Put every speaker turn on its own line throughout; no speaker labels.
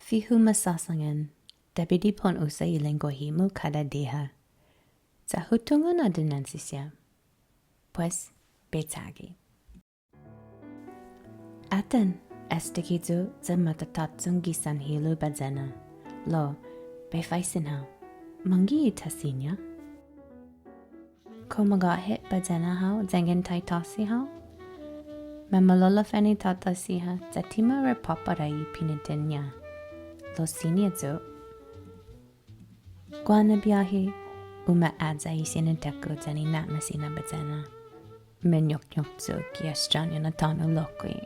Fihu masasangan, deputy pon usa ilengohi mu kada deha. Sa hutungan adinansisya. Pues, betagi. Atan, estikizu za matatatsung gisan hilu bazena. Lo, befaisin ha. Mangi itasinya? Komaga hit bazena ha, zengen taitasi ha? Mamalola feni tatasi ha, zatima repaparai pinitenya. Lo siniazu. Guana biahi, uma adza isiniteku zani natmasina bazena. Menyoknyokzu kiastranya natano lokui.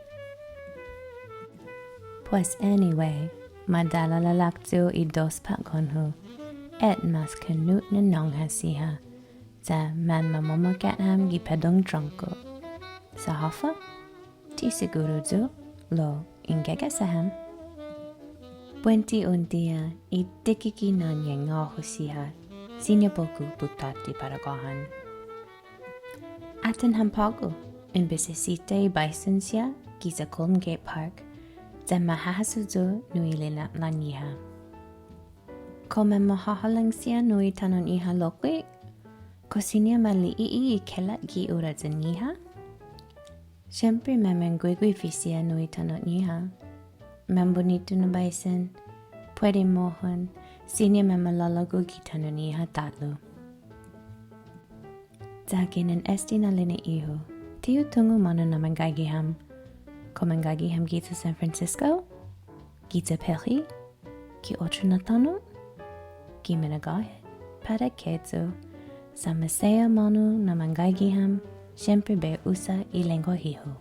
Pues anyway, madala lalakzu I dos pakonhu, et mas kanut na nonghasiha, za man mamomogatham gi pedong tronko. Sa hafa? Ti siguruzu, lo ingegasaham. Buenti undia I dikiki nanya ngahusiha, sinyaboku butati paragohan. Atan hampago, in bisisite bisonsia, giza Golden Gate Park, za mahasuzu nui lila laniha. Kome mahahalangsia nui tanon iha lokwi, kosinia mali I kelat gi urazaniha. Siyempre mamangwigwi fisia nui tanon iha. Mambonito na bison, pwede mohon, sinya mamalalago gi tanon iha tatlo. Zagin an esti na lina iho, tiyo tungo mana na mangagiham. Komangagiham gita San Francisco, gita Peri, ki otro natano, gi menagahit, para kedzo, sa masaya manu na mangagiham, siyempre be usa I lengua hiho.